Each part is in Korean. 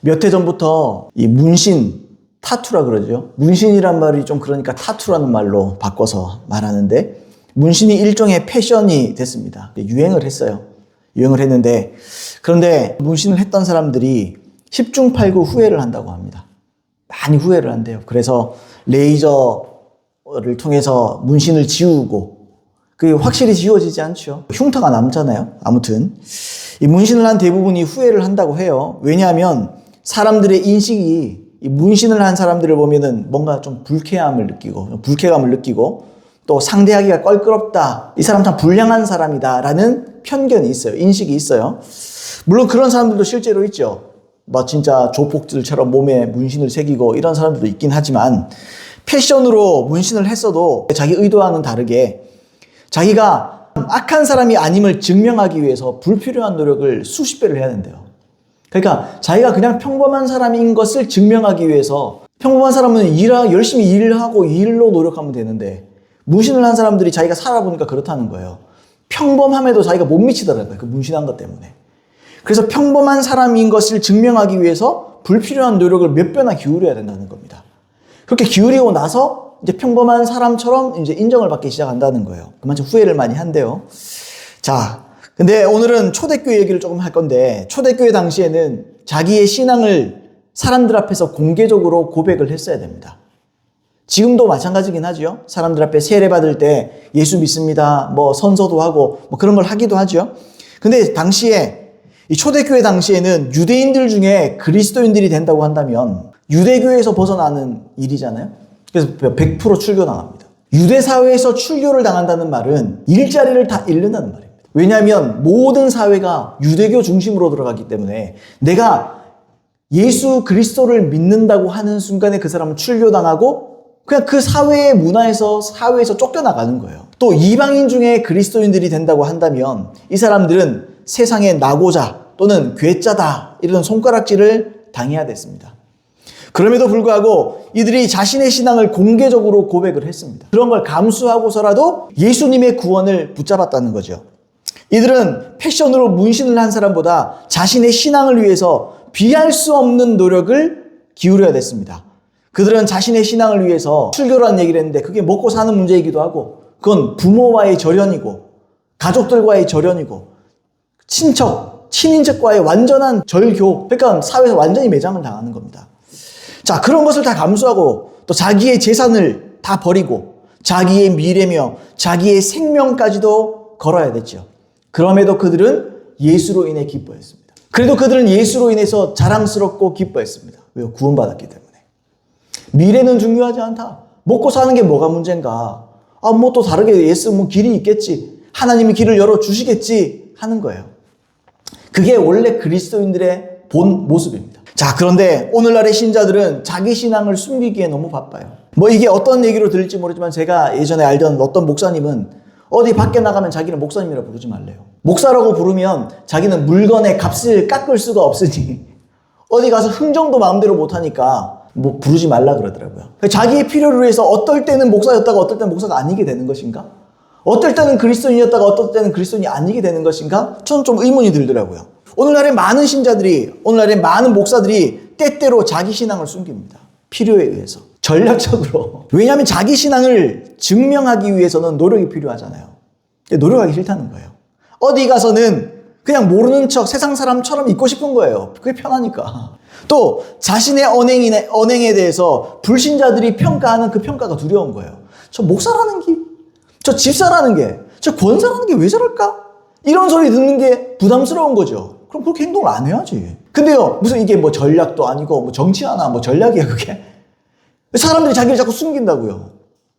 몇 해 전부터 이 문신, 타투라 그러죠. 문신이란 말이 좀 그러니까 타투라는 말로 바꿔서 말하는데, 문신이 일종의 패션이 됐습니다. 유행을 했어요. 유행을 했는데, 그런데 문신을 했던 사람들이 10중 8구 후회를 한다고 합니다. 많이 후회를 한대요. 그래서 레이저를 통해서 문신을 지우고, 그게 확실히 지워지지 않죠. 흉터가 남잖아요. 아무튼 이 문신을 한 대부분이 후회를 한다고 해요. 왜냐하면 사람들의 인식이 이 문신을 한 사람들을 보면은 뭔가 좀 불쾌감을 느끼고 또 상대하기가 껄끄럽다. 이 사람 참 불량한 사람이다라는 편견이 있어요. 인식이 있어요. 물론 그런 사람들도 실제로 있죠. 뭐 진짜 조폭들처럼 몸에 문신을 새기고 이런 사람들도 있긴 하지만, 패션으로 문신을 했어도 자기 의도와는 다르게 자기가 악한 사람이 아님을 증명하기 위해서 불필요한 노력을 수십 배를 해야 된대요. 그러니까 자기가 그냥 평범한 사람인 것을 증명하기 위해서, 평범한 사람은 열심히 일하고 일로 노력하면 되는데, 문신을 한 사람들이 자기가 살아보니까 그렇다는 거예요. 평범함에도 자기가 못 미치더라고요. 그 문신한 것 때문에. 그래서 평범한 사람인 것을 증명하기 위해서 불필요한 노력을 몇 배나 기울여야 된다는 겁니다. 그렇게 기울이고 나서 이제 평범한 사람처럼 이제 인정을 받기 시작한다는 거예요. 그만큼 후회를 많이 한대요. 자, 근데 오늘은 초대교회 얘기를 조금 할 건데, 초대교회 당시에는 자기의 신앙을 사람들 앞에서 공개적으로 고백을 했어야 됩니다. 지금도 마찬가지긴 하죠. 사람들 앞에 세례 받을 때 예수 믿습니다, 뭐 선서도 하고 뭐 그런 걸 하기도 하죠. 근데 당시에 이 초대교회 당시에는 유대인들 중에 그리스도인들이 된다고 한다면 유대교회에서 벗어나는 일이잖아요. 그래서 100% 출교당합니다. 유대사회에서 출교를 당한다는 말은 일자리를 다 잃는다는 말입니다. 왜냐하면 모든 사회가 유대교 중심으로 들어가기 때문에 내가 예수 그리스도를 믿는다고 하는 순간에 그 사람은 출교당하고 그냥 그 사회의 문화에서, 사회에서 쫓겨나가는 거예요. 또 이방인 중에 그리스도인들이 된다고 한다면 이 사람들은 세상의 낙오자 또는 괴짜다 이런 손가락질을 당해야 됐습니다. 그럼에도 불구하고 이들이 자신의 신앙을 공개적으로 고백을 했습니다. 그런 걸 감수하고서라도 예수님의 구원을 붙잡았다는 거죠. 이들은 패션으로 문신을 한 사람보다 자신의 신앙을 위해서 비할 수 없는 노력을 기울여야 됐습니다. 그들은 자신의 신앙을 위해서 출교라는 얘기를 했는데 그게 먹고 사는 문제이기도 하고, 그건 부모와의 절연이고 가족들과의 절연이고 친인척과의 완전한 절교, 그러니까 사회에서 완전히 매장을 당하는 겁니다. 자, 그런 것을 다 감수하고 또 자기의 재산을 다 버리고 자기의 미래며 자기의 생명까지도 걸어야 됐죠. 그럼에도 그들은 예수로 인해 기뻐했습니다. 그래도 그들은 예수로 인해서 자랑스럽고 기뻐했습니다. 왜요? 구원받았기 때문에. 미래는 중요하지 않다. 먹고 사는 게 뭐가 문제인가? 뭐 또 다르게 예수 뭐 길이 있겠지. 하나님이 길을 열어주시겠지 하는 거예요. 그게 원래 그리스도인들의 본 모습입니다. 자, 그런데 오늘날의 신자들은 자기 신앙을 숨기기에 너무 바빠요. 뭐 이게 어떤 얘기로 들릴지 모르지만 제가 예전에 알던 어떤 목사님은 어디 밖에 나가면 자기는 목사님이라 부르지 말래요. 목사라고 부르면 자기는 물건의 값을 깎을 수가 없으니 어디 가서 흥정도 마음대로 못하니까 뭐 부르지 말라 그러더라고요. 자기의 필요를 위해서 어떨 때는 목사였다가 어떨 때는 목사가 아니게 되는 것인가? 어떨 때는 그리스도인이었다가 어떨 때는 그리스도인이 아니게 되는 것인가? 저는 좀 의문이 들더라고요. 오늘날의 많은 신자들이, 오늘날의 많은 목사들이 때때로 자기 신앙을 숨깁니다. 필요에 의해서. 전략적으로. 왜냐하면 자기 신앙을 증명하기 위해서는 노력이 필요하잖아요. 노력하기 싫다는 거예요. 어디 가서는 그냥 모르는 척 세상 사람처럼 있고 싶은 거예요. 그게 편하니까. 또 자신의 언행에 대해서 불신자들이 평가하는 그 평가가 두려운 거예요. 저 목사라는 게, 저 집사라는 게, 저 권사라는 게 왜 저럴까? 이런 소리 듣는 게 부담스러운 거죠. 그럼 그렇게 행동을 안 해야지. 근데요, 무슨 이게 뭐 전략도 아니고 뭐 정치하나 뭐 전략이야 그게. 사람들이 자기를 자꾸 숨긴다고요.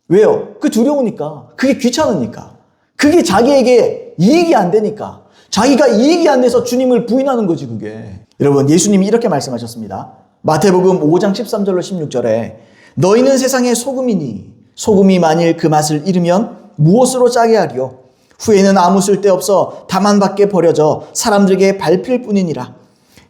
왜요? 그게 두려우니까. 그게 귀찮으니까. 그게 자기에게 이익이 안 되니까. 자기가 이익이 안 돼서 주님을 부인하는 거지 그게. 여러분, 예수님이 이렇게 말씀하셨습니다. 마태복음 5장 13절로 16절에 너희는 세상의 소금이니 소금이 만일 그 맛을 잃으면 무엇으로 짜게 하리요? 후에는 아무 쓸데없어 다만 밖에 버려져 사람들에게 밟힐 뿐이니라.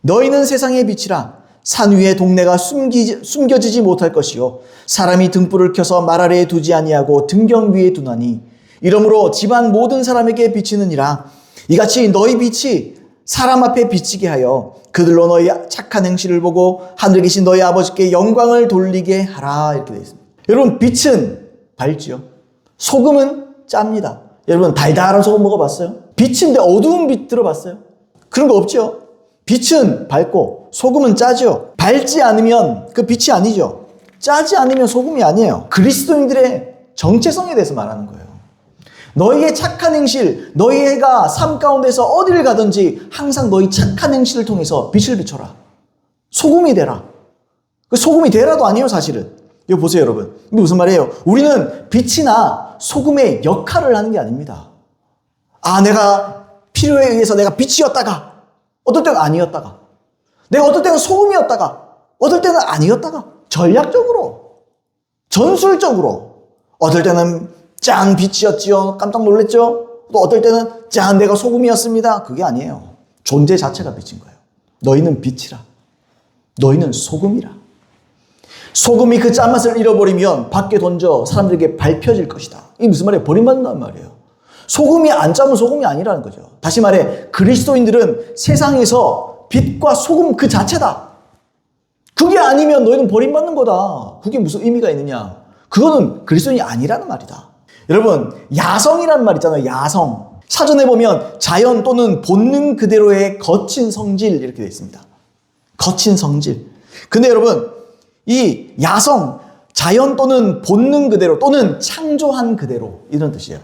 너희는 세상의 빛이라. 산 위에 동네가 숨겨지지 못할 것이요 사람이 등불을 켜서 말 아래에 두지 아니하고 등경 위에 두나니 이러므로 집안 모든 사람에게 비치느니라. 이같이 너희 빛이 사람 앞에 비치게 하여 그들로 너희 착한 행실을 보고 하늘에 계신 너희 아버지께 영광을 돌리게 하라. 이렇게 되어 있습니다. 여러분, 빛은 밝지요. 소금은 짭니다. 여러분, 달달한 소금 먹어봤어요? 빛인데 어두운 빛 들어봤어요? 그런 거 없죠? 빛은 밝고 소금은 짜죠. 밝지 않으면 그 빛이 아니죠. 짜지 않으면 소금이 아니에요. 그리스도인들의 정체성에 대해서 말하는 거예요. 너희의 착한 행실, 너희가 삶 가운데서 어디를 가든지 항상 너희 착한 행실을 통해서 빛을 비춰라. 소금이 되라. 그 소금이 되라도 아니에요, 사실은. 이거 보세요, 여러분. 이게 무슨 말이에요? 우리는 빛이나 소금의 역할을 하는 게 아닙니다. 아, 내가 필요에 의해서 내가 빛이었다가, 어떨 때는 아니었다가, 내가 어떨 때는 소금이었다가, 어떨 때는 아니었다가, 전략적으로, 전술적으로, 어떨 때는 짠 빛이었지요. 깜짝 놀랐죠? 또 어떨 때는 짠 내가 소금이었습니다. 그게 아니에요. 존재 자체가 빛인 거예요. 너희는 빛이라. 너희는 소금이라. 소금이 그 짠맛을 잃어버리면 밖에 던져 사람들에게 밟혀질 것이다. 이게 무슨 말이에요? 버림받는다는 말이에요. 소금이 안 짜면 소금이 아니라는 거죠. 다시 말해, 그리스도인들은 세상에서 빛과 소금 그 자체다. 그게 아니면 너희는 버림받는 거다. 그게 무슨 의미가 있느냐? 그거는 그리스도인이 아니라는 말이다. 여러분, 야성이라는 말 있잖아요. 야성. 사전에 보면 자연 또는 본능 그대로의 거친 성질 이렇게 되어 있습니다. 거친 성질. 근데 여러분, 이 야성, 자연 또는 본능 그대로 또는 창조한 그대로 이런 뜻이에요.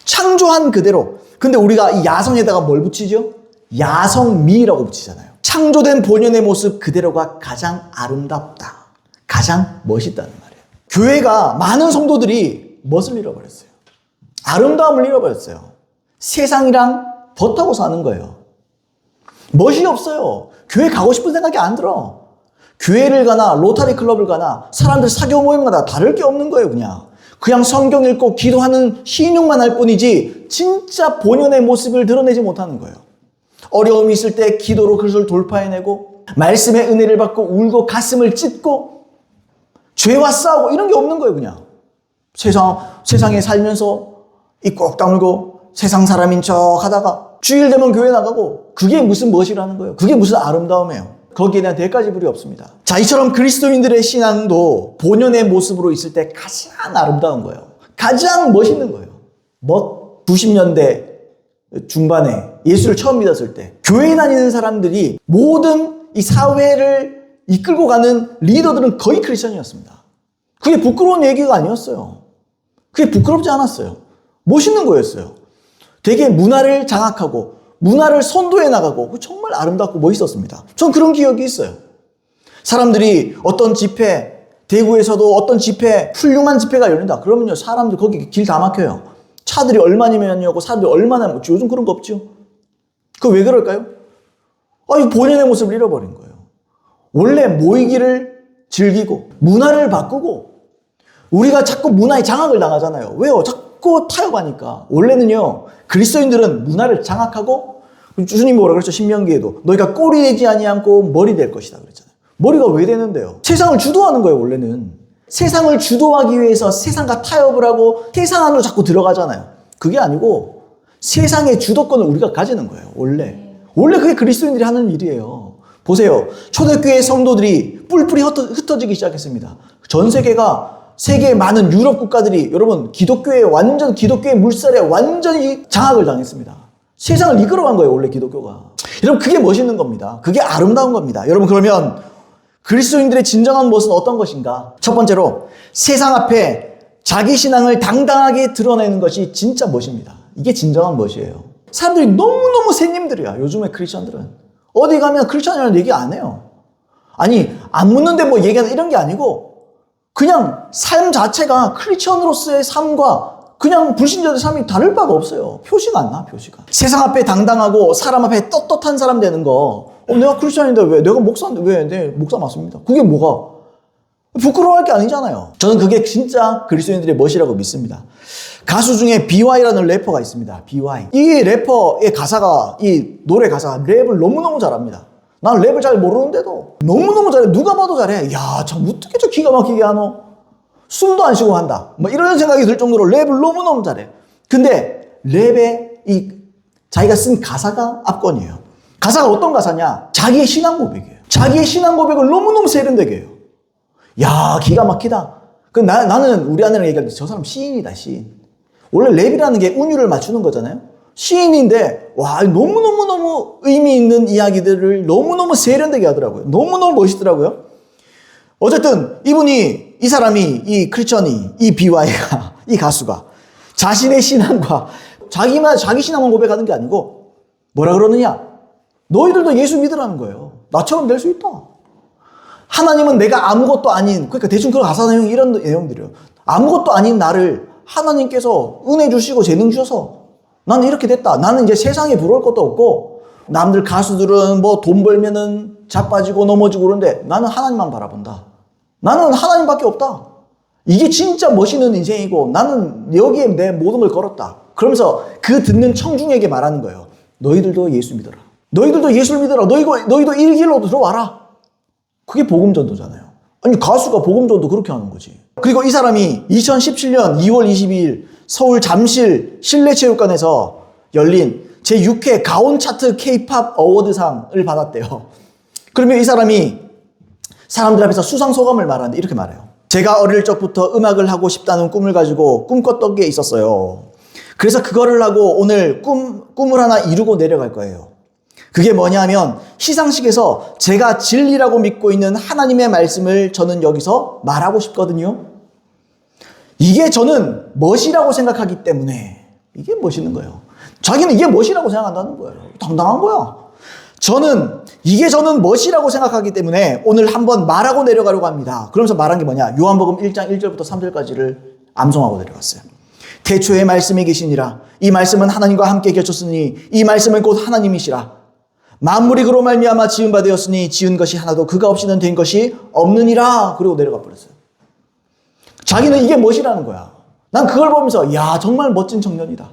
창조한 그대로. 근데 우리가 이 야성에다가 뭘 붙이죠? 야성미라고 붙이잖아요. 창조된 본연의 모습 그대로가 가장 아름답다. 가장 멋있다는 말이에요. 교회가 많은 성도들이 멋을 잃어버렸어요. 아름다움을 잃어버렸어요. 세상이랑 버타고 사는 거예요. 멋이 없어요. 교회 가고 싶은 생각이 안 들어. 교회를 가나 로타리 클럽을 가나 사람들 사교 모임 가나 다를 게 없는 거예요. 그냥 성경 읽고 기도하는 신용만 할 뿐이지 진짜 본연의 모습을 드러내지 못하는 거예요. 어려움이 있을 때 기도로 그것을 돌파해내고 말씀의 은혜를 받고 울고 가슴을 찢고 죄와 싸우고 이런 게 없는 거예요. 세상에 살면서 입 꼭 다물고 세상 사람인 척 하다가 주일 되면 교회 나가고 그게 무슨 멋이라는 거예요. 그게 무슨 아름다움이에요. 거기에 대한 대가 지불이 없습니다. 자, 이처럼 그리스도인들의 신앙도 본연의 모습으로 있을 때 가장 아름다운 거예요. 가장 멋있는 거예요. 90년대 중반에 예수를 처음 믿었을 때 교회 다니는 사람들이 모든 이 사회를 이끌고 가는 리더들은 거의 크리스천이었습니다. 그게 부끄러운 얘기가 아니었어요. 그게 부끄럽지 않았어요. 멋있는 거였어요. 되게 문화를 장악하고 문화를 선도해 나가고 정말 아름답고 멋있었습니다. 전 그런 기억이 있어요. 사람들이 어떤 집회, 대구에서도 어떤 집회, 훌륭한 집회가 열린다. 그러면요, 사람들 거기 길 다 막혀요. 차들이 얼마냐면요, 사람들이 얼마나 많죠. 요즘 그런 거 없죠. 그거 왜 그럴까요? 이 본연의 모습을 잃어버린 거예요. 원래 모이기를 즐기고 문화를 바꾸고 우리가 자꾸 문화에 장악을 당하잖아요. 왜요? 자꾸 타협하니까. 원래는요, 그리스도인들은 문화를 장악하고 주님이 뭐라 그랬죠? 신명기에도 너희가 꼴이 되지 아니하고 머리 될 것이다 그랬잖아요. 머리가 왜 되는데요? 세상을 주도하는 거예요. 원래는 세상을 주도하기 위해서 세상과 타협을 하고 세상 안으로 자꾸 들어가잖아요. 그게 아니고 세상의 주도권을 우리가 가지는 거예요. 원래 그게 그리스도인들이 하는 일이에요. 보세요. 초대교회 성도들이 뿔뿔이 흩어지기 시작했습니다. 전 세계의 많은 유럽 국가들이 여러분 기독교의 물살에 완전히 장악을 당했습니다. 세상을 이끌어간 거예요. 원래 기독교가. 여러분 그게 멋있는 겁니다. 그게 아름다운 겁니다. 여러분 그러면 그리스도인들의 진정한 멋은 어떤 것인가? 첫 번째로 세상 앞에 자기 신앙을 당당하게 드러내는 것이 진짜 멋입니다. 이게 진정한 멋이에요. 사람들이 너무너무 새님들이야. 요즘의 크리스천들은. 어디 가면 크리스천이라는 얘기 안 해요. 아니 안 묻는데 뭐 얘기하는 이런 게 아니고 그냥 삶 자체가 크리스천으로서의 삶과 그냥 불신자들의 삶이 다를 바가 없어요. 표시가 안 나, 표시가. 세상 앞에 당당하고 사람 앞에 떳떳한 사람 되는 거. 내가 크리스천인데 왜? 내가 목사인데 왜? 내 목사 맞습니다. 그게 뭐가? 부끄러워할 게 아니잖아요. 저는 그게 진짜 그리스도인들의 멋이라고 믿습니다. 가수 중에 BY라는 래퍼가 있습니다. BY. 이 래퍼의 가사가, 이 노래 가사가 랩을 너무너무 잘합니다. 난 랩을 잘 모르는데도 너무너무 잘해. 누가 봐도 잘해. 야, 참 어떻게 저 기가 막히게 하노? 숨도 안 쉬고 한다. 뭐 이런 생각이 들 정도로 랩을 너무너무 잘해. 근데 랩에 자기가 쓴 가사가 압권이에요. 가사가 어떤 가사냐? 자기의 신앙 고백이에요. 자기의 신앙 고백을 너무너무 세련되게 해요. 야, 기가 막히다. 나는 우리 아내랑 얘기할 때 저 사람 시인이다, 시인. 원래 랩이라는 게 운율을 맞추는 거잖아요. 시인인데 와, 너무너무 의미 있는 이야기들을 너무너무 세련되게 하더라고요. 너무너무 멋있더라고요. 어쨌든 이 사람이, 이 크리스천이, 이 BY가, 이 가수가 자신의 신앙과 자기 신앙만 고백하는 게 아니고 뭐라 그러느냐? 너희들도 예수 믿으라는 거예요. 나처럼 될 수 있다. 하나님은 내가 아무것도 아닌, 그러니까 대충 그 가사 내용이 이런 내용들이에요. 아무것도 아닌 나를 하나님께서 은혜 주시고 재능 주셔서 나는 이렇게 됐다. 나는 이제 세상에 부러울 것도 없고 남들 가수들은 뭐 돈 벌면은 자빠지고 넘어지고 그러는데 나는 하나님만 바라본다. 나는 하나님밖에 없다. 이게 진짜 멋있는 인생이고 나는 여기에 내 모든 걸 걸었다. 그러면서 그 듣는 청중에게 말하는 거예요. 너희들도 예수 믿어라. 너희들도 예수를 믿어라. 너희도 이 길로 들어와라. 그게 복음전도잖아요. 아니 가수가 복음전도 그렇게 하는 거지. 그리고 이 사람이 2017년 2월 22일 서울 잠실 실내체육관에서 열린 제6회 가온차트 K-POP 어워드상을 받았대요. 그러면 이 사람이 사람들 앞에서 수상소감을 말하는데 이렇게 말해요. 제가 어릴 적부터 음악을 하고 싶다는 꿈을 가지고 꿈꿨던 게 있었어요. 그래서 그거를 하고 오늘 꿈을 하나 이루고 내려갈 거예요. 그게 뭐냐면 시상식에서 제가 진리라고 믿고 있는 하나님의 말씀을 저는 여기서 말하고 싶거든요. 이게 저는 멋이라고 생각하기 때문에 이게 멋있는 거예요. 자기는 이게 멋이라고 생각한다는 거예요. 당당한 거야. 저는 멋이라고 생각하기 때문에 오늘 한번 말하고 내려가려고 합니다. 그러면서 말한 게 뭐냐? 요한복음 1장 1절부터 3절까지를 암송하고 내려갔어요. 태초에 말씀이 계시니라. 이 말씀은 하나님과 함께 계셨으니 이 말씀은 곧 하나님이시라. 만물이 그로 말미암아 지은 바 되었으니 지은 것이 하나도 그가 없이는 된 것이 없느니라. 그리고 내려가 버렸어요. 자기는 이게 멋이라는 거야. 난 그걸 보면서 야, 정말 멋진 청년이다.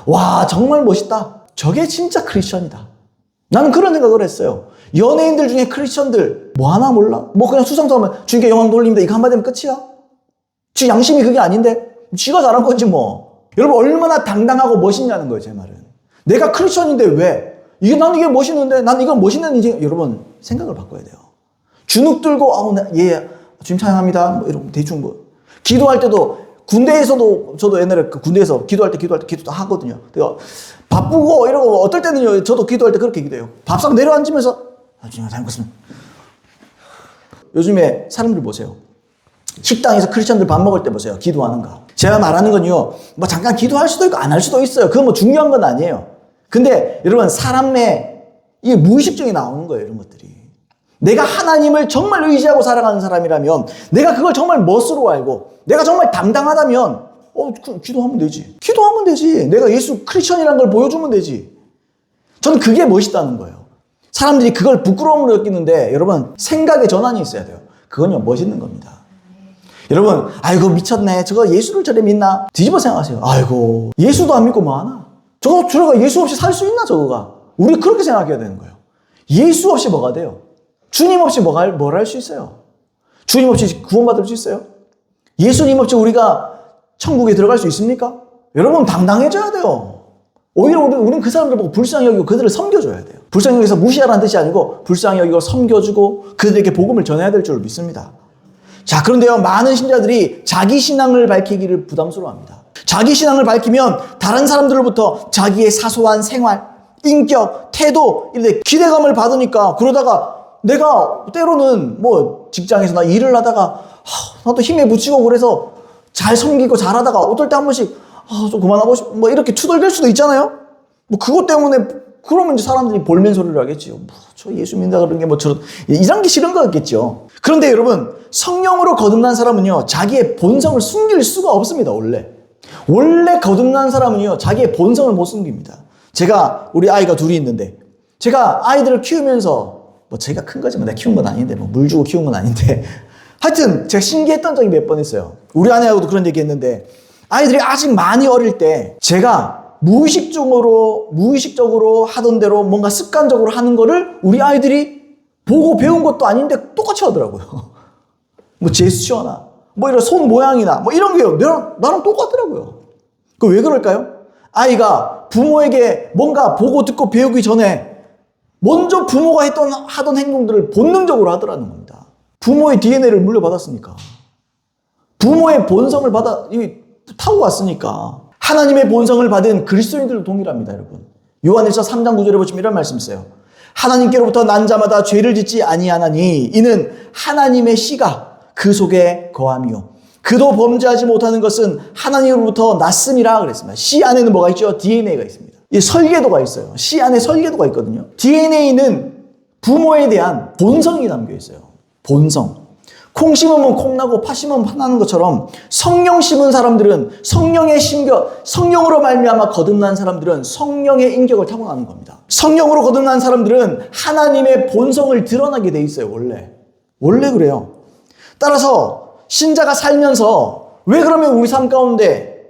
와, 정말 멋있다. 저게 진짜 크리스천이다. 나는 그런 생각을 했어요. 연예인들 중에 크리스천들 뭐 하나 몰라? 뭐 그냥 수상소하면 주님께 영광 돌립니다. 이거 한마디 하면 끝이야? 지 양심이 그게 아닌데? 지가 잘한 거지 뭐. 여러분 얼마나 당당하고 멋있냐는 거예요. 제 말은. 내가 크리스천인데 왜? 나는 이게 멋있는데 난 이건 멋있는 인생. 여러분 생각을 바꿔야 돼요. 주눅 들고 주님 찬양합니다. 뭐 이런 대충 뭐 기도할 때도 군대에서도 저도 옛날에 군대에서 기도할 때 기도도 하거든요. 내가 바쁘고 이러고 어떨 때는요. 저도 기도할 때 그렇게 기도해요. 밥상 내려앉으면서 주님 잘 먹겠습니다. 요즘에 사람들 보세요. 식당에서 크리스천들 밥 먹을 때 보세요. 기도하는가. 제가 말하는 건요. 뭐 잠깐 기도할 수도 있고 안 할 수도 있어요. 그건 뭐 중요한 건 아니에요. 근데 여러분 사람의 이 무의식적이 나오는 거예요. 이런 것들이. 내가 하나님을 정말 의지하고 살아가는 사람이라면 내가 그걸 정말 멋으로 알고 내가 정말 당당하다면 기도하면 되지. 기도하면 되지. 내가 예수 크리스천이라는 걸 보여주면 되지. 저는 그게 멋있다는 거예요. 사람들이 그걸 부끄러움으로 여기는데 여러분 생각의 전환이 있어야 돼요. 그건요 멋있는 겁니다. 여러분 아이고 미쳤네. 저거 예수를 저래 믿나? 뒤집어 생각하세요. 아이고 예수도 안 믿고 뭐하나? 저거가 예수 없이 살 수 있나 저거가? 우리 그렇게 생각해야 되는 거예요. 예수 없이 뭐가 돼요? 주님 없이 뭘 할 수 있어요? 주님 없이 구원받을 수 있어요? 예수님 없이 우리가 천국에 들어갈 수 있습니까? 여러분 당당해져야 돼요. 오히려 우리는 그 사람들 보고 불쌍히 여기고 그들을 섬겨줘야 돼요. 불쌍히 여기서 무시하라는 뜻이 아니고 불쌍히 여기고 섬겨주고 그들에게 복음을 전해야 될 줄 믿습니다. 자, 그런데요 많은 신자들이 자기 신앙을 밝히기를 부담스러워합니다. 자기 신앙을 밝히면 다른 사람들로부터 자기의 사소한 생활, 인격, 태도 이런데 기대감을 받으니까 그러다가 내가 때로는 뭐 직장에서 나 일을 하다가 나도 힘에 부치고 그래서 잘 섬기고 잘하다가 어떨 때 한 번씩 좀 그만하고 싶어 뭐 이렇게 투덜댈 수도 있잖아요. 뭐 그것 때문에 그러면 이제 사람들이 볼멘 소리를 하겠지요. 뭐 저 예수 믿는다 그런 게 뭐 이런 게 싫은 거겠죠. 그런데 여러분 성령으로 거듭난 사람은요 자기의 본성을 숨길 수가 없습니다. 원래 거듭난 사람은요 자기의 본성을 못 숨깁니다. 우리 아이가 둘이 있는데 제가 아이들을 키우면서 뭐 제가 큰 거지 뭐 내가 키운 건 아닌데 뭐 물 주고 키운 건 아닌데 하여튼 제가 신기했던 적이 몇 번 있어요. 우리 아내하고도 그런 얘기 했는데 아이들이 아직 많이 어릴 때 제가 무의식적으로 하던 대로 뭔가 습관적으로 하는 거를 우리 아이들이 보고 배운 것도 아닌데 똑같이 하더라고요. 뭐 제스처나 뭐 이런 손 모양이나 뭐 이런 게요 나랑 똑같더라고요. 그 왜 그럴까요? 아이가 부모에게 뭔가 보고 듣고 배우기 전에 먼저 부모가 하던 행동들을 본능적으로 하더라는 겁니다. 부모의 DNA를 물려받았으니까. 부모의 본성을 타고 왔으니까. 하나님의 본성을 받은 그리스도인들도 동일합니다, 여러분. 요한일서 3장 9절에 보시면 이런 말씀 있어요. 하나님께로부터 난 자마다 죄를 짓지 아니하나니 이는 하나님의 씨가 그 속에 거함이요. 그도 범죄하지 못하는 것은 하나님으로부터 났음이라 그랬습니다. 씨 안에는 뭐가 있죠? DNA가 있습니다. 이 설계도가 있어요. 씨 안에 설계도가 있거든요. DNA는 부모에 대한 본성이 담겨 있어요. 본성. 콩 심으면 콩 나고 파 심으면 파 나는 것처럼 성령 심은 사람들은 성령으로 말미암아 거듭난 사람들은 성령의 인격을 타고나는 겁니다. 성령으로 거듭난 사람들은 하나님의 본성을 드러나게 돼 있어요. 원래 그래요. 따라서 신자가 살면서 왜 그러면 우리 삶 가운데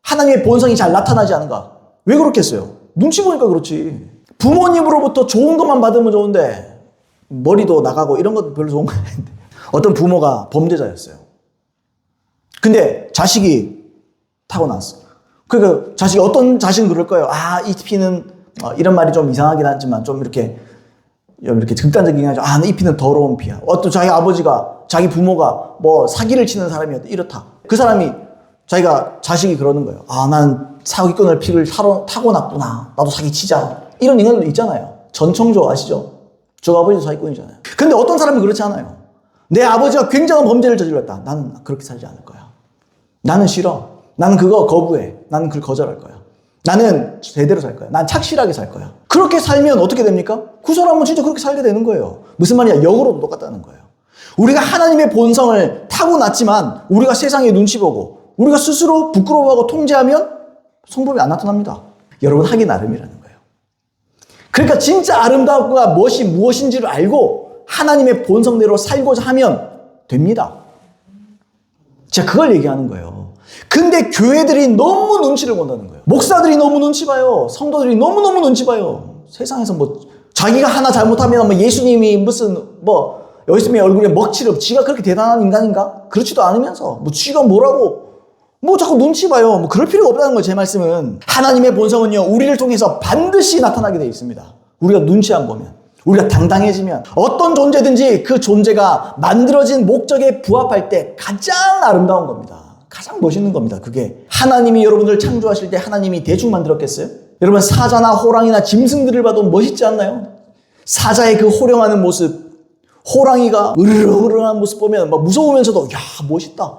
하나님의 본성이 잘 나타나지 않은가? 왜 그렇겠어요? 눈치 보니까 그렇지. 부모님으로부터 좋은 것만 받으면 좋은데 머리도 나가고 이런 것도 별로 좋은 거 아닌데 어떤 부모가 범죄자였어요. 근데 자식이 타고났어. 그러니까 자식이 어떤 자식은 그럴 거예요. 이 피는 이런 말이 좀 이상하긴 하지만 좀 이렇게 극단적이긴 하죠. 이 피는 더러운 피야. 어떤 자기 아버지가 자기 부모가 뭐 사기를 치는 사람이었다 이렇다. 그 사람이 자식이 그러는 거예요. 난 사기꾼을 피를 타고났구나. 나도 사기 치자. 이런 인간들 있잖아요. 전청조 아시죠? 저 아버지도 사기꾼이잖아요. 근데 어떤 사람은 그렇지 않아요. 내 아버지가 굉장한 범죄를 저질렀다. 나는 그렇게 살지 않을 거야. 나는 싫어. 나는 그거 거부해. 나는 그걸 거절할 거야. 나는 제대로 살 거야. 난 착실하게 살 거야. 그렇게 살면 어떻게 됩니까? 그 사람은 진짜 그렇게 살게 되는 거예요. 무슨 말이냐? 역으로도 똑같다는 거예요. 우리가 하나님의 본성을 타고났지만 우리가 세상에 눈치 보고 우리가 스스로 부끄러워하고 통제하면 성품이 안 나타납니다. 여러분 하기 나름이라는 거예요. 그러니까 진짜 아름다움과 무엇이 무엇인지를 알고 하나님의 본성대로 살고자 하면 됩니다. 제가 그걸 얘기하는 거예요. 근데 교회들이 너무 눈치를 본다는 거예요. 목사들이 너무 눈치 봐요. 성도들이 너무너무 눈치 봐요. 세상에서 자기가 하나 잘못하면 예수님이 예수님의 얼굴에 먹칠을 지가 그렇게 대단한 인간인가? 그렇지도 않으면서 지가 뭐라고 자꾸 눈치 봐요. 그럴 필요가 없다는 거예요. 제 말씀은. 하나님의 본성은요, 우리를 통해서 반드시 나타나게 되어 있습니다. 우리가 눈치 안 보면. 우리가 당당해지면 어떤 존재든지 그 존재가 만들어진 목적에 부합할 때 가장 아름다운 겁니다. 가장 멋있는 겁니다. 그게 하나님이 여러분들 창조하실 때 하나님이 대충 만들었겠어요? 여러분 사자나 호랑이나 짐승들을 봐도 멋있지 않나요? 사자의 그 호령하는 모습, 호랑이가 으르렁으르렁한 모습 보면 무서우면서도 멋있다.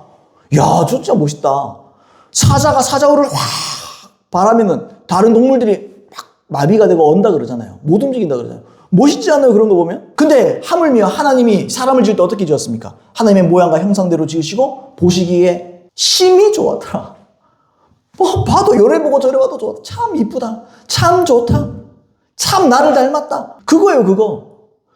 진짜 멋있다. 사자가 사자우를 확 바라면은 다른 동물들이 막 마비가 되고 언다 그러잖아요. 못 움직인다 그러잖아요. 멋있지 않아요? 그런 거 보면? 근데 하물며 하나님이 사람을 지을 때 어떻게 지었습니까? 하나님의 모양과 형상대로 지으시고 보시기에 심히 좋았더라. 봐도 요래 보고 저래 봐도 좋았다. 참 이쁘다. 참 좋다. 참 나를 닮았다. 그거예요, 그거.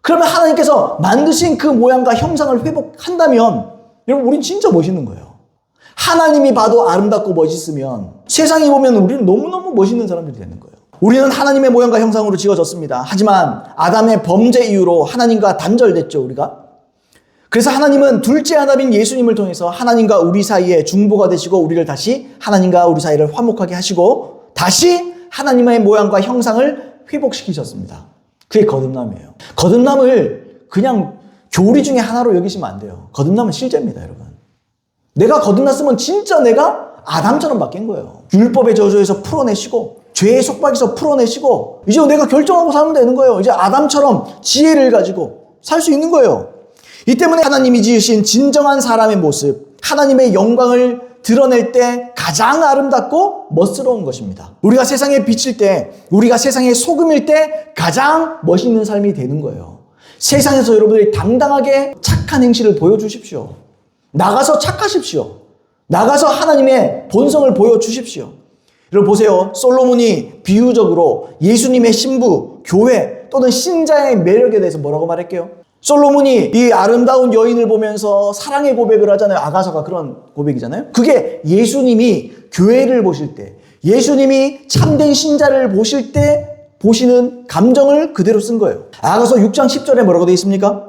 그러면 하나님께서 만드신 그 모양과 형상을 회복한다면 여러분 우린 진짜 멋있는 거예요. 하나님이 봐도 아름답고 멋있으면 세상이 보면 우리는 너무너무 멋있는 사람들이 되는 거예요. 우리는 하나님의 모양과 형상으로 지어졌습니다. 하지만 아담의 범죄 이후로 하나님과 단절됐죠, 우리가. 그래서 하나님은 둘째 아담인 예수님을 통해서 하나님과 우리 사이에 중보가 되시고 우리를 다시 하나님과 우리 사이를 화목하게 하시고 다시 하나님의 모양과 형상을 회복시키셨습니다. 그게 거듭남이에요. 거듭남을 그냥 교리 중에 하나로 여기시면 안 돼요. 거듭남은 실제입니다, 여러분. 내가 거듭났으면 진짜 내가 아담처럼 바뀐 거예요. 율법의 저주에서 풀어내시고 죄의 속박에서 풀어내시고 이제 내가 결정하고 살면 되는 거예요. 이제 아담처럼 지혜를 가지고 살 수 있는 거예요. 이 때문에 하나님이 지으신 진정한 사람의 모습, 하나님의 영광을 드러낼 때 가장 아름답고 멋스러운 것입니다. 우리가 세상에 비칠 때, 우리가 세상의 소금일 때 가장 멋있는 삶이 되는 거예요. 세상에서 여러분들이 당당하게 착한 행실을 보여주십시오. 나가서 착하십시오. 나가서 하나님의 본성을 보여주십시오. 여러분 보세요. 솔로몬이 비유적으로 예수님의 신부, 교회 또는 신자의 매력에 대해서 뭐라고 말할게요? 솔로몬이 이 아름다운 여인을 보면서 사랑의 고백을 하잖아요. 아가서가 그런 고백이잖아요. 그게 예수님이 교회를 보실 때, 예수님이 참된 신자를 보실 때 보시는 감정을 그대로 쓴 거예요. 아가서 6장 10절에 뭐라고 되어 있습니까?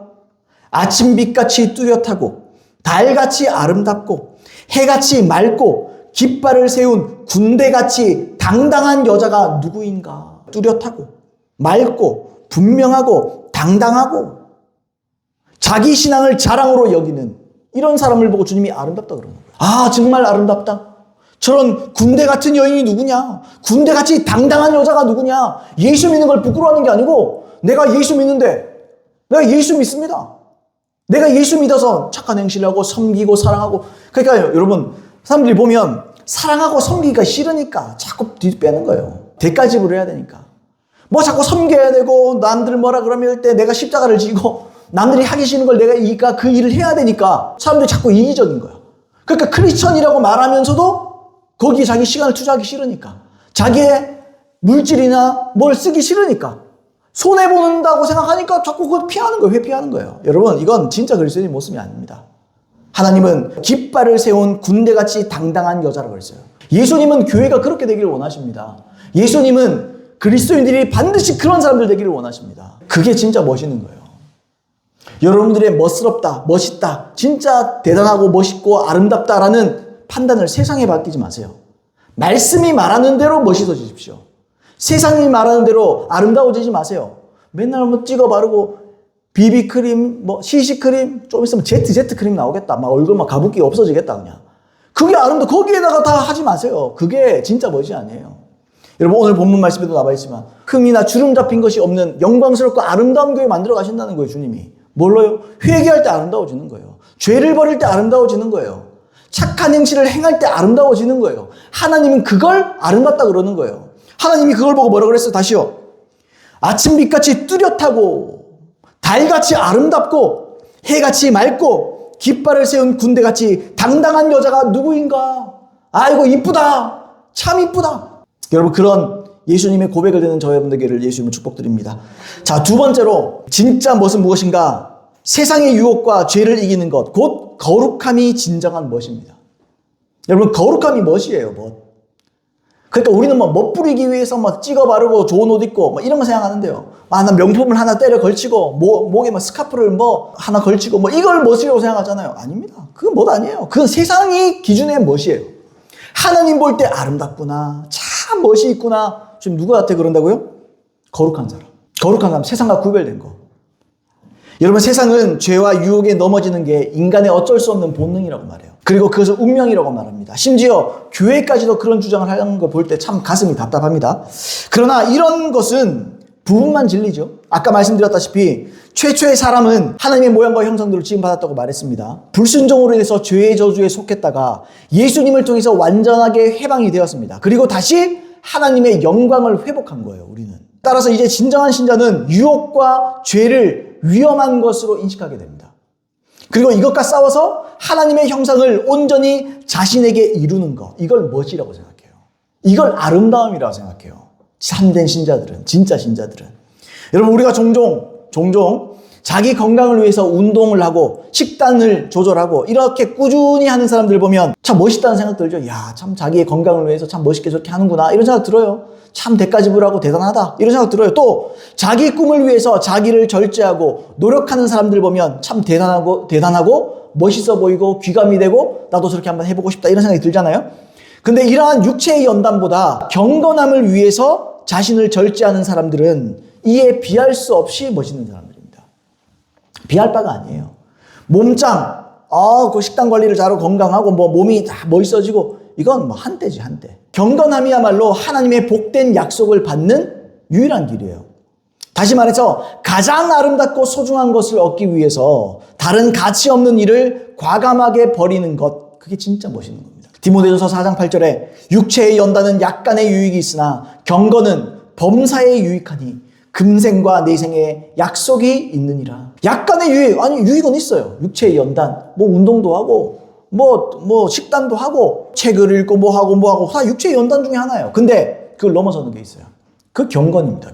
아침빛같이 뚜렷하고 달같이 아름답고 해같이 맑고 깃발을 세운 군대같이 당당한 여자가 누구인가? 뚜렷하고 맑고 분명하고 당당하고 자기 신앙을 자랑으로 여기는 이런 사람을 보고 주님이 아름답다 그러는 거예요. 아, 정말 아름답다. 저런 군대 같은 여인이 누구냐? 군대같이 당당한 여자가 누구냐? 예수 믿는 걸 부끄러워하는 게 아니고 내가 예수 믿는데 내가 예수 믿습니다. 내가 예수 믿어서 착한 행실을 하고 섬기고 사랑하고. 그러니까 여러분, 사람들이 보면 사랑하고 섬기기가 싫으니까 자꾸 뒤빼는 거예요. 대가집을 해야 되니까. 뭐 자꾸 섬겨야 되고 남들 뭐라 그러면 할 때 내가 십자가를 지고 남들이 하기 싫은 걸 내가 그 일을 해야 되니까 사람들이 자꾸 이기적인 거야. 그러니까 크리스천이라고 말하면서도 거기에 자기 시간을 투자하기 싫으니까, 자기의 물질이나 뭘 쓰기 싫으니까, 손해본다고 생각하니까 자꾸 그걸 피하는 거예요. 회피하는 거예요. 여러분, 이건 진짜 그리스도인의 모습이 아닙니다. 하나님은 깃발을 세운 군대같이 당당한 여자라고 했어요. 예수님은 교회가 그렇게 되기를 원하십니다. 예수님은 그리스도인들이 반드시 그런 사람들 되기를 원하십니다. 그게 진짜 멋있는 거예요. 여러분들의 멋스럽다, 멋있다, 진짜 대단하고 멋있고 아름답다라는 판단을 세상에 맡기지 마세요. 말씀이 말하는 대로 멋있어지십시오. 세상이 말하는 대로 아름다워지지 마세요. 맨날 뭐 찍어 바르고 비비크림, 뭐 CC크림, 좀 있으면 ZZ크림 나오겠다. 막 얼굴 막 가붓기 없어지겠다 그냥. 그게 아름다워. 거기에다가 다 하지 마세요. 그게 진짜 멋이 아니에요. 여러분, 오늘 본문 말씀에도 나와 있지만 흠이나 주름 잡힌 것이 없는 영광스럽고 아름다운 교회 만들어 가신다는 거예요. 주님이. 뭘로요? 회개할 때 아름다워지는 거예요. 죄를 버릴 때 아름다워지는 거예요. 착한 행실을 행할 때 아름다워지는 거예요. 하나님은 그걸 아름답다 그러는 거예요. 하나님이 그걸 보고 뭐라고 그랬어요? 다시요. 아침빛같이 뚜렷하고 달같이 아름답고 해같이 맑고 깃발을 세운 군대같이 당당한 여자가 누구인가? 아이고 이쁘다. 참 이쁘다. 여러분, 그런 예수님의 고백을 듣는 저 여러분들에게 예수님을 축복드립니다. 자, 두 번째로 진짜 멋은 무엇인가? 세상의 유혹과 죄를 이기는 것, 곧 거룩함이 진정한 멋입니다. 여러분, 거룩함이 멋이에요, 멋. 그러니까 우리는 뭐 멋부리기 위해서 뭐 찍어 바르고 좋은 옷 입고 뭐 이런 거 생각하는데요. 아, 나 명품을 하나 때려 걸치고 목에 뭐 스카프를 뭐 하나 걸치고 뭐 이걸 멋이라고 생각하잖아요. 아닙니다. 그건 멋 아니에요. 그건 세상이 기준의 멋이에요. 하나님 볼 때 아름답구나, 참 멋이 있구나. 지금 누구한테 그런다고요? 거룩한 사람. 거룩한 사람, 세상과 구별된 거. 여러분, 세상은 죄와 유혹에 넘어지는 게 인간의 어쩔 수 없는 본능이라고 말해요. 그리고 그것을 운명이라고 말합니다. 심지어 교회까지도 그런 주장을 하는 걸 볼 때 참 가슴이 답답합니다. 그러나 이런 것은 부분만 진리죠. 아까 말씀드렸다시피 최초의 사람은 하나님의 모양과 형상대로 지음받았다고 말했습니다. 불순종으로 인해서 죄의 저주에 속했다가 예수님을 통해서 완전하게 해방이 되었습니다. 그리고 다시 하나님의 영광을 회복한 거예요, 우리는. 따라서 이제 진정한 신자는 유혹과 죄를 위험한 것으로 인식하게 됩니다. 그리고 이것과 싸워서 하나님의 형상을 온전히 자신에게 이루는 것, 이걸 멋이라고 생각해요. 이걸 아름다움이라고 생각해요. 참된 신자들은, 진짜 신자들은. 여러분, 우리가 종종 자기 건강을 위해서 운동을 하고 식단을 조절하고 이렇게 꾸준히 하는 사람들 보면 참 멋있다는 생각 들죠. 야, 참 자기의 건강을 위해서 참 멋있게 저렇게 하는구나, 이런 생각 들어요. 참 대가지불하고 대단하다, 이런 생각 들어요. 또 자기 꿈을 위해서 자기를 절제하고 노력하는 사람들 보면 참 대단하고 멋있어 보이고 귀감이 되고 나도 저렇게 한번 해보고 싶다, 이런 생각이 들잖아요. 근데 이러한 육체의 연단보다 경건함을 위해서 자신을 절제하는 사람들은 이에 비할 수 없이 멋있는 사람들입니다. 비할 바가 아니에요. 몸짱, 그 식단 관리를 잘하고 건강하고 뭐 몸이 다 멋있어지고, 이건 뭐 한때지, 한때. 경건함이야말로 하나님의 복된 약속을 받는 유일한 길이에요. 다시 말해서 가장 아름답고 소중한 것을 얻기 위해서 다른 가치 없는 일을 과감하게 버리는 것, 그게 진짜 멋있는 겁니다. 디모데전서 4장 8절에 육체의 연단은 약간의 유익이 있으나 경건은 범사에 유익하니 금생과 내생에 약속이 있느니라. 약간의 유익, 아니 유익은 있어요. 육체의 연단, 뭐 운동도 하고 뭐 식단도 하고 책을 읽고 뭐 하고 다 육체의 연단 중에 하나예요. 근데 그걸 넘어서는 게 있어요. 그 경건입니다.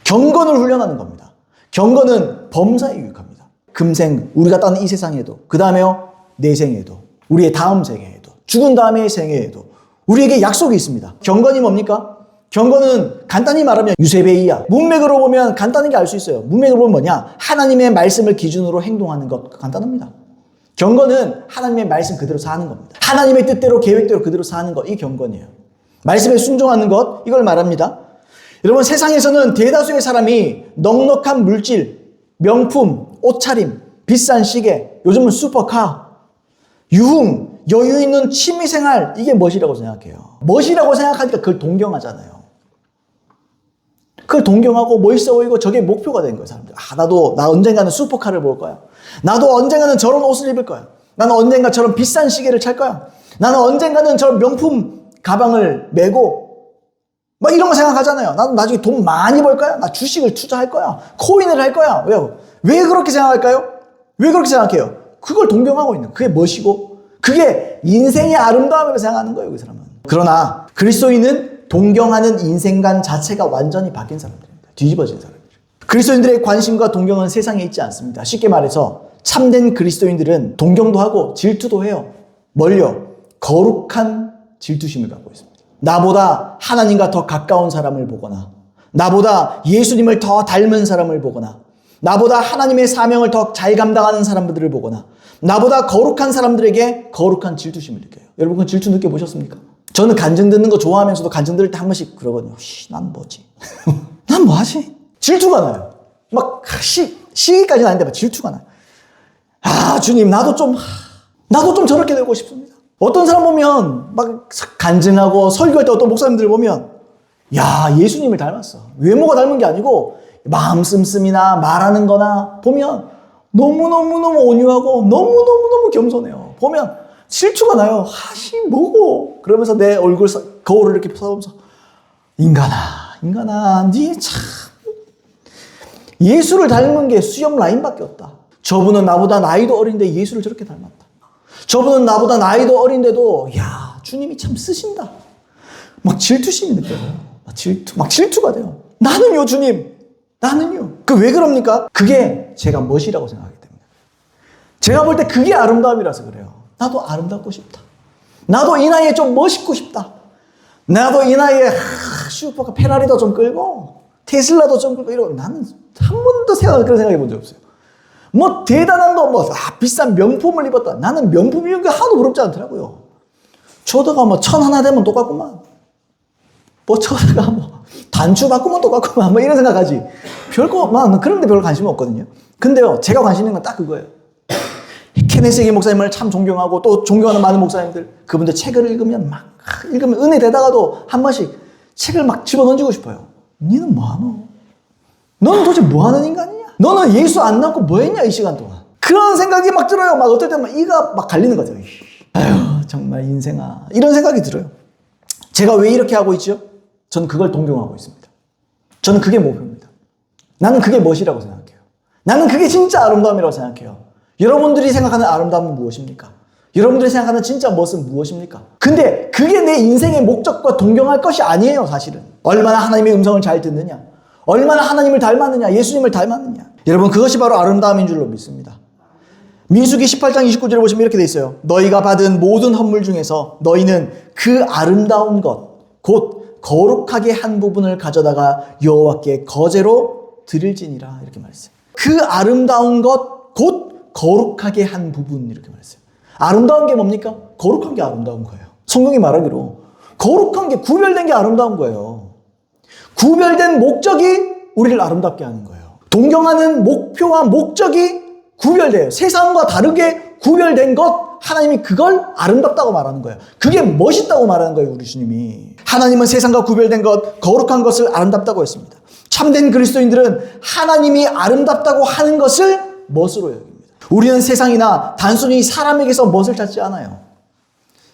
경건을 훈련하는 겁니다. 경건은 범사에 유익합니다. 금생, 우리가 따는 이 세상에도, 그 다음에요 내생에도, 우리의 다음 생애에도, 죽은 다음의 생애에도 우리에게 약속이 있습니다. 경건이 뭡니까? 경건은 간단히 말하면 유세베이야. 문맥으로 보면 간단하게 알 수 있어요. 문맥으로 보면 뭐냐? 하나님의 말씀을 기준으로 행동하는 것, 간단합니다. 경건은 하나님의 말씀 그대로 사는 겁니다. 하나님의 뜻대로 계획대로 그대로 사는 것, 이게 경건이에요. 말씀에 순종하는 것, 이걸 말합니다. 여러분, 세상에서는 대다수의 사람이 넉넉한 물질, 명품, 옷차림, 비싼 시계, 요즘은 슈퍼카, 유흥, 여유 있는 취미생활, 이게 멋이라고 생각해요. 멋이라고 생각하니까 그걸 동경하잖아요. 그걸 동경하고 멋있어 보이고 저게 목표가 된 거예요, 사람들. 나 언젠가는 슈퍼카를 볼 거야. 나도 언젠가는 저런 옷을 입을 거야. 나는 언젠가 저런 비싼 시계를 찰 거야. 나는 언젠가는 저런 명품 가방을 메고 막 이런 거 생각하잖아요. 나도 나중에 돈 많이 벌 거야. 나 주식을 투자할 거야. 코인을 할 거야. 왜요? 왜 그렇게 생각할까요? 왜 그렇게 생각해요? 그걸 동경하고 있는 거예요. 그게 멋이고 그게 인생의 아름다움이라고 생각하는 거예요, 그 사람은. 그러나 그리스도인은 동경하는 인생관 자체가 완전히 바뀐 사람들입니다. 뒤집어진 사람들. 그리스도인들의 관심과 동경은 세상에 있지 않습니다. 쉽게 말해서 참된 그리스도인들은 동경도 하고 질투도 해요. 뭘요? 거룩한 질투심을 갖고 있습니다. 나보다 하나님과 더 가까운 사람을 보거나, 나보다 예수님을 더 닮은 사람을 보거나, 나보다 하나님의 사명을 더 잘 감당하는 사람들을 보거나, 나보다 거룩한 사람들에게 거룩한 질투심을 느껴요. 여러분, 그 질투 느껴보셨습니까? 저는 간증 듣는 거 좋아하면서도 간증 들을 때 한 번씩 그러거든요. 난 뭐지? 난 뭐하지? 질투가 나요. 막 시기까지는 아닌데 막 질투가 나요. 주님, 나도 좀 저렇게 되고 싶습니다. 어떤 사람 보면 막 간증하고 설교할 때 어떤 목사님들 보면 예수님을 닮았어. 외모가 닮은 게 아니고 마음 씀씀이나 말하는 거나 보면 너무너무너무 온유하고 너무너무너무 겸손해요. 보면 질투가 나요. 뭐고? 그러면서 내 얼굴 거울을 이렇게 펴보면서 인간아, 니 참 예수를 닮은 게 수염 라인밖에 없다. 저분은 나보다 나이도 어린데 예수를 저렇게 닮았다. 저분은 나보다 나이도 어린데도 주님이 참 쓰신다. 막 질투심이 느껴져요. 막 질투가 돼요. 나는요, 주님. 나는요. 왜 그럽니까? 그게 제가 멋이라고 생각하기 때문에. 제가 볼 때 그게 아름다움이라서 그래요. 나도 아름답고 싶다. 나도 이 나이에 좀 멋있고 싶다. 나도 이 나이에 슈퍼카 페라리도 좀 끌고 테슬라도 좀 끌고 이러고 나는 한 번도 그런 생각해 본 적 없어요. 대단한 비싼 명품을 입었다. 나는 명품 입은 게 하나도 부럽지 않더라고요. 저다가 천 하나 되면 똑같구만. 저다가 단추 바꾸면 똑같구만. 이런 생각하지. 그런 데 별로 관심 없거든요. 근데요, 제가 관심 있는 건 딱 그거예요. 케네스 해게 목사님을 참 존경하고 또 존경하는 많은 목사님들, 그분들 책을 읽으면 은혜 되다가도 한 번씩 책을 막 집어던지고 싶어요. 니는 뭐하노? 너는 도대체 뭐하는 인간이냐? 너는 예수 안 낳고 뭐했냐, 이 시간 동안? 그런 생각이 막 들어요. 어떨 때는 이가 막 갈리는 거죠. 정말 인생아. 이런 생각이 들어요. 제가 왜 이렇게 하고 있죠? 저는 그걸 동경하고 있습니다. 저는 그게 목표입니다. 나는 그게 멋이라고 생각해요. 나는 그게 진짜 아름다움이라고 생각해요. 여러분들이 생각하는 아름다움은 무엇입니까? 여러분들이 생각하는 진짜 멋은 무엇입니까? 근데 그게 내 인생의 목적과 동경할 것이 아니에요, 사실은. 얼마나 하나님의 음성을 잘 듣느냐, 얼마나 하나님을 닮았느냐, 예수님을 닮았느냐. 여러분, 그것이 바로 아름다움인 줄로 믿습니다. 민수기 18장 29절에 보시면 이렇게 돼 있어요. 너희가 받은 모든 헌물 중에서 너희는 그 아름다운 것, 곧 거룩하게 한 부분을 가져다가 여호와께 거제로 드릴지니라. 이렇게 말했어요. 그 아름다운 것, 곧 거룩하게 한 부분, 이렇게 말했어요. 아름다운 게 뭡니까? 거룩한 게 아름다운 거예요. 성경이 말하기로 거룩한 게, 구별된 게 아름다운 거예요. 구별된 목적이 우리를 아름답게 하는 거예요. 동경하는 목표와 목적이 구별돼요. 세상과 다르게 구별된 것, 하나님이 그걸 아름답다고 말하는 거예요. 그게 멋있다고 말하는 거예요, 우리 주님이. 하나님은 세상과 구별된 것, 거룩한 것을 아름답다고 했습니다. 참된 그리스도인들은 하나님이 아름답다고 하는 것을 멋으로 여깁니다. 우리는 세상이나 단순히 사람에게서 멋을 찾지 않아요.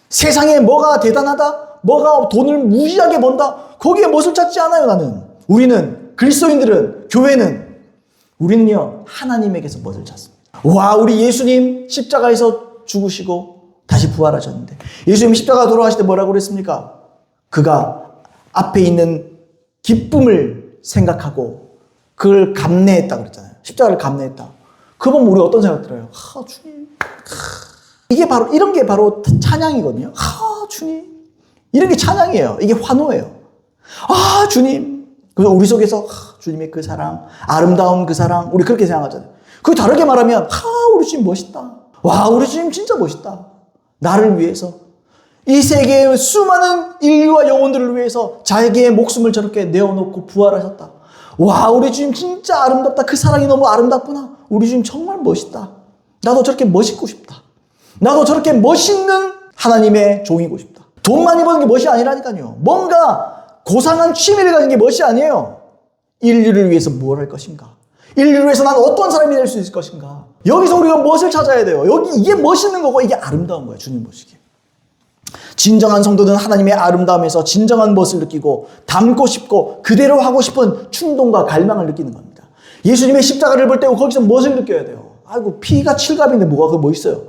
세상에 뭐가 대단하다, 뭐가 돈을 무지하게 번다, 거기에 멋을 찾지 않아요, 나는. 우리는, 그리스도인들은, 교회는, 우리는요, 하나님에게서 멋을 찾습니다. 우리 예수님 십자가에서 죽으시고 다시 부활하셨는데, 예수님 십자가 돌아가실 때 뭐라고 그랬습니까? 그가 앞에 있는 기쁨을 생각하고 그걸 감내했다 그랬잖아요. 십자가를 감내했다. 그거 보면 우리 어떤 생각 들어요? 주님. 이게 바로, 이런 게 바로 찬양이거든요. 주님. 이런 게 찬양이에요. 이게 환호예요. 주님. 그래서 우리 속에서 주님의 그 사랑, 아름다운 그 사랑, 우리 그렇게 생각하잖아요. 그게 다르게 말하면 우리 주님 멋있다. 우리 주님 진짜 멋있다. 나를 위해서 이 세계의 수많은 인류와 영혼들을 위해서 자기의 목숨을 저렇게 내어놓고 부활하셨다. 와, 우리 주님 진짜 아름답다. 그 사랑이 너무 아름답구나. 우리 주님 정말 멋있다. 나도 저렇게 멋있고 싶다. 나도 저렇게 멋있는 하나님의 종이고 싶다. 돈 많이 버는 게 멋이 아니라니까요. 뭔가 고상한 취미를 가진 게 멋이 아니에요. 인류를 위해서 뭘 할 것인가? 인류를 위해서 난 어떤 사람이 될 수 있을 것인가? 여기서 우리가 멋을 찾아야 돼요. 이게 멋있는 거고 이게 아름다운 거예요. 주님 보시기에. 진정한 성도는 하나님의 아름다움에서 진정한 멋을 느끼고 닮고 싶고 그대로 하고 싶은 충동과 갈망을 느끼는 겁니다. 예수님의 십자가를 볼 때 거기서 멋을 느껴야 돼요. 아이고, 피가 칠갑인데 뭐가 그게 멋있어요?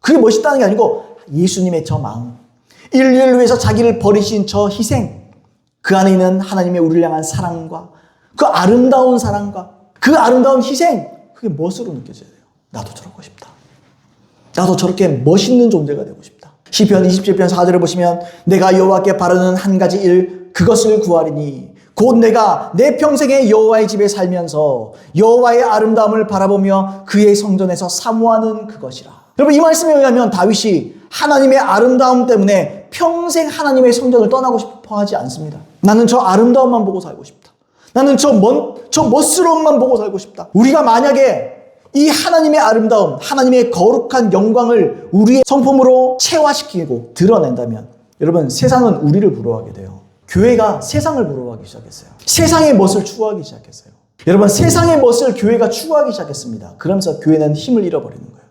그게 멋있다는 게 아니고 예수님의 저 마음, 인류를 위해서 자기를 버리신 저 희생, 그 안에 있는 하나님의 우리를 향한 사랑과 그 아름다운 사랑과 그 아름다운 희생, 그게 멋으로 느껴져야 돼요. 나도 저러고 싶다. 나도 저렇게 멋있는 존재가 되고 싶다. 시편 27편 4절을 보시면 내가 여호와께 바라는 한 가지 일 그것을 구하리니 곧 내가 내 평생에 여호와의 집에 살면서 여호와의 아름다움을 바라보며 그의 성전에서 사모하는 그것이라. 여러분, 이 말씀에 의하면 다윗이 하나님의 아름다움 때문에 평생 하나님의 성전을 떠나고 싶어 하지 않습니다. 나는 저 아름다움만 보고 살고 싶다. 나는 저 멋스러움만 보고 살고 싶다. 우리가 만약에 이 하나님의 아름다움, 하나님의 거룩한 영광을 우리의 성품으로 체화시키고 드러낸다면 여러분, 세상은 우리를 부러워하게 돼요. 교회가 세상을 부러워하기 시작했어요. 세상의 멋을 추구하기 시작했어요. 여러분, 세상의 멋을 교회가 추구하기 시작했습니다. 그러면서 교회는 힘을 잃어버리는 거예요.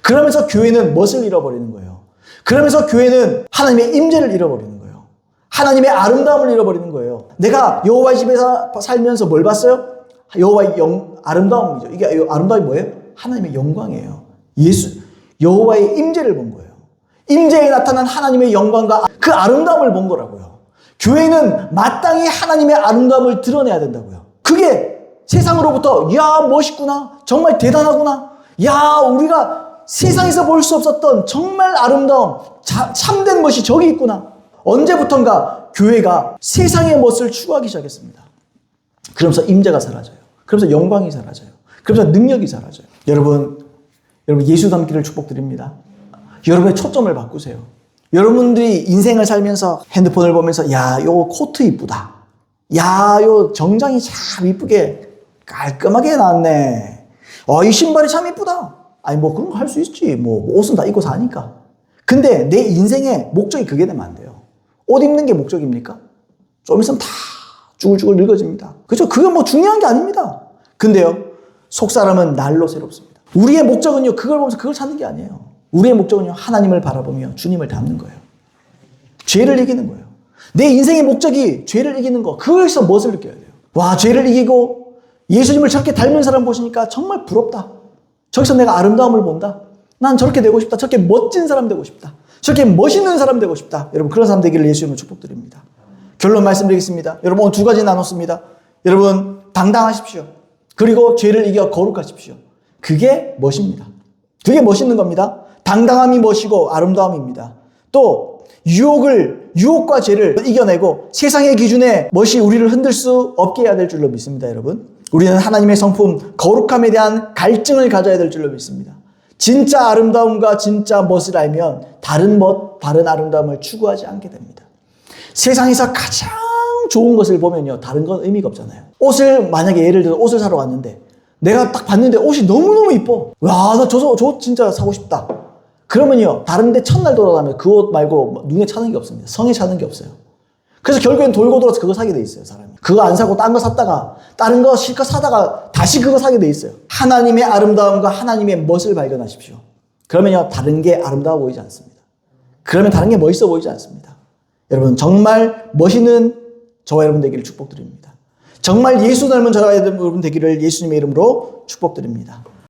그러면서 교회는 멋을 잃어버리는 거예요. 그러면서 교회는 하나님의 임재를 잃어버리는 거예요. 하나님의 아름다움을 잃어버리는 거예요. 내가 여호와의 집에서 살면서 뭘 봤어요? 여호와의 아름다움이죠. 이게 아름다움이 뭐예요? 하나님의 영광이에요. 여호와의 임재를 본 거예요. 임재에 나타난 하나님의 영광과 그 아름다움을 본 거라고요. 교회는 마땅히 하나님의 아름다움을 드러내야 된다고요. 그게 세상으로부터 야, 멋있구나, 정말 대단하구나, 야, 우리가 세상에서 볼 수 없었던 정말 아름다움, 참된 멋이 저기 있구나. 언제부턴가 교회가 세상의 멋을 추구하기 시작했습니다. 그러면서 임재가 사라져요. 그러면서 영광이 사라져요. 그러면서 능력이 사라져요. 여러분 예수 닮기를 축복드립니다. 여러분의 초점을 바꾸세요. 여러분들이 인생을 살면서 핸드폰을 보면서 야, 요 코트 이쁘다. 야, 요 정장이 참 이쁘게 깔끔하게 나왔네. 이 신발이 참 이쁘다. 아니, 뭐 그런 거 할 수 있지. 뭐 옷은 다 입고 사니까. 근데 내 인생의 목적이 그게 되면 안 돼요. 옷 입는 게 목적입니까? 좀 있으면 다 쭈글쭈글 늙어집니다. 그죠? 그건 뭐 중요한 게 아닙니다. 근데요, 속사람은 날로 새롭습니다. 우리의 목적은요, 그걸 보면서 그걸 찾는 게 아니에요. 우리의 목적은요, 하나님을 바라보며 주님을 닮는 거예요. 죄를 이기는 거예요. 내 인생의 목적이 죄를 이기는 거, 그거에서 멋을 느껴야 돼요. 와, 죄를 이기고 예수님을 저렇게 닮은 사람 보시니까 정말 부럽다. 저기서 내가 아름다움을 본다. 난 저렇게 되고 싶다. 저렇게 멋진 사람 되고 싶다. 저렇게 멋있는 사람 되고 싶다. 여러분, 그런 사람 되기를 예수님으로 축복드립니다. 결론 말씀드리겠습니다. 여러분, 오늘 두 가지 나눴습니다. 여러분, 당당하십시오. 그리고 죄를 이겨 거룩하십시오. 그게 멋입니다. 그게 멋있는 겁니다. 당당함이 멋이고 아름다움입니다. 또 유혹과 죄를 이겨내고 세상의 기준에 멋이 우리를 흔들 수 없게 해야 될 줄로 믿습니다. 여러분, 우리는 하나님의 성품 거룩함에 대한 갈증을 가져야 될 줄로 믿습니다. 진짜 아름다움과 진짜 멋을 알면 다른 아름다움을 추구하지 않게 됩니다. 세상에서 가장 좋은 것을 보면요, 다른 건 의미가 없잖아요. 옷을, 만약에 예를 들어 옷을 사러 갔는데 내가 딱 봤는데 옷이 너무너무 이뻐. 와, 나 저 옷 진짜 사고 싶다. 그러면요, 다른 데 첫날 돌아가면 그 옷 말고 눈에 차는 게 없습니다. 성에 차는 게 없어요. 그래서 결국엔 돌고 돌아서 그거 사게 돼 있어요, 사람이. 그거 안 사고 딴 거 샀다가 다른 거 실컷 사다가 다시 그거 사게 돼 있어요. 하나님의 아름다움과 하나님의 멋을 발견하십시오. 그러면요, 다른 게 아름다워 보이지 않습니다. 그러면 다른 게 멋있어 보이지 않습니다. 여러분, 정말 멋있는 저와 여러분 되기를 축복드립니다. 정말 예수 닮은 저와 여러분 되기를 예수님의 이름으로 축복드립니다.